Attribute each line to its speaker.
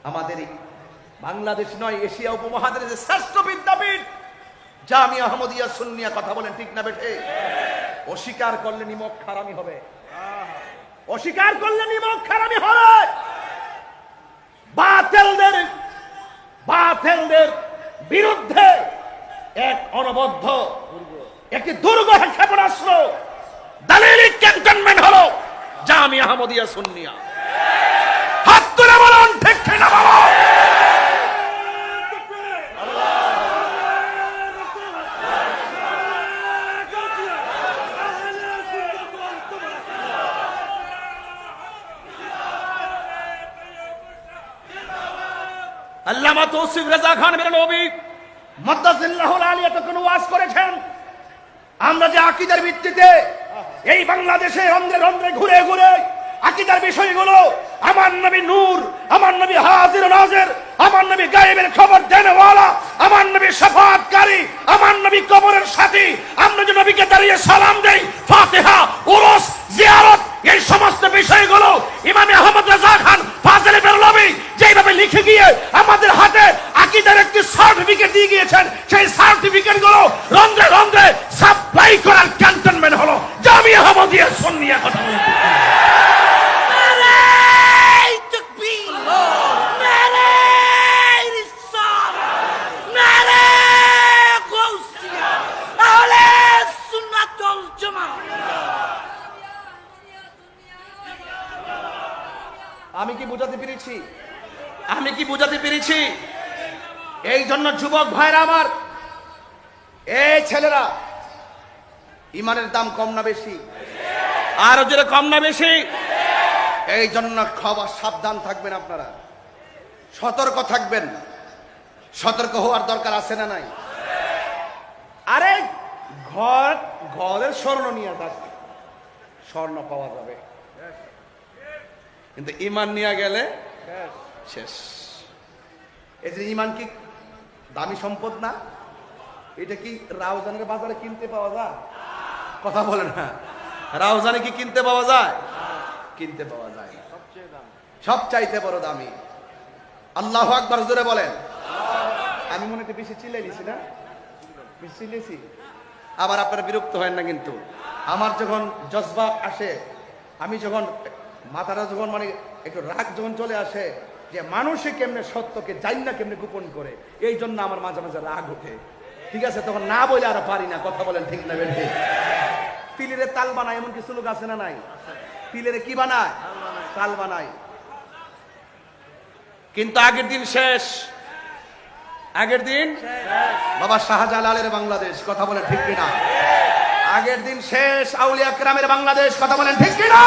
Speaker 1: আমাদের বাংলাদেশ নয়, এশিয়া উপমহাদেশের শ্রেষ্ঠ বিদ্যাপীঠ জামিয়া আহমদিয়া সুন্নিয়া। কথা বলেন ঠিক না বেঠে? অস্বীকার করলে নিমক হারামি হবে, অস্বীকার করলে নিমক হারামি হবে। বাতিলদের বিরুদ্ধে এক অনবদ্য একটি দুর্গ ক্ষেপণাস্ত্র দালিল ক্যান্টনমেন্ট হলো জামিয়া আহমদিয়া সুন্নিয়া। হাত তুলে বলুন ঠিক না বাবা? আল্লামা তৌসিফ রেজা খান বেরলভী মাদ্দাজিল্লাহুল আলিয়া তখন ওয়াজ করেছেন, আমরা যে আকীদার ভিত্তিতে এই বাংলাদেশে রন্ধ্রে রন্ধ্রে ঘুরে ঘুরে আকীদার বিষয়গুলো, আমার নবী নূর, আমার নবী হাজির নাজির, আমার নবী গায়েবের খবর দেনওয়ালা, আমার নবী শাফাআতকারী, আমার নবী কবরের সাথী, আমরা যে নবীকে দাঁড়িয়ে সালাম দেই, ফাতিহা, উরুস, জিয়ারত, এই সমস্ত বিষয়গুলো ইমাম আহমদ রেজা খান ফাজিল বেরলভী যেভাবে লিখে গিয়ে আমাদের হাতে আকীদার একটি সার্টিফিকেট দিয়ে গিয়েছেন, সেই সার্টিফিকেট গুলো রন্ধ্রে রন্ধ্রে সাপ্লাই করার ক্যান্টনমেন্ট হলো জামিয়া আহমদিয়া সুন্নিয়া। কথা বলুন আমি কি বুঝাতে পেরেছি? আমি কি বুঝাতে পেরেছি? এই জন্য যুবক ভাইরা আমার, এই ছেলেরা, ইমানের দাম কম না বেশি? আরো জোরে কম না বেশি? এই জন্য খবর সাবধান থাকবেন আপনারা, সতর্ক থাকবেন। সতর্ক হওয়ার দরকার আছে না নাই? আরে ঘরের স্বর্ণ নিয়ে থাকবে, স্বর্ণ পাওয়া যাবে, কিন্তু ইমান নিয়ে গেলে শেষ। এই যে ইমান কি দামি সম্পদ না? এটা কি রাউজানের বাজারে কিনতে পাওয়া যায়? কথা বলে না, রাউজানে কি কিনতে পাওয়া যায়? কিনতে পাওয়া যায় না, সবচাইতে বড় দামি। আল্লাহু আকবার জোরে বলেন। আমি মনে হয় বেশি চিল্লাইছি না? বেশি চিল্লেছি? আবার আপনারা বিরক্ত হয় না কিন্তু। আমার যখন জজবা আসে, আমি যখন মাথাটা যখন মানে একটু রাগ যখন চলে আসে যে মানুষে কেমনে সত্যকে জানি না কেমনে গোপন করে, এই জন্য আমার মাঝে মাঝে রাগ ওঠে। ঠিক আছে, তখন না বলে আর পারি না। কথা বলেন ঠিক না বেঠে? পিলেরে তাল বানায়, এমন কিছু লোক আছে না নাই? পিলেরে কি বানায়? তাল বানায়। কিন্তু আগের দিন শেষ, আগের দিন বাবা শাহজালালের বাংলাদেশ। কথা বলেন ঠিক কিনা? আগের দিন শেষ, আউলিয়া কেরামের বাংলাদেশ। কথা বলেন ঠিক কিনা?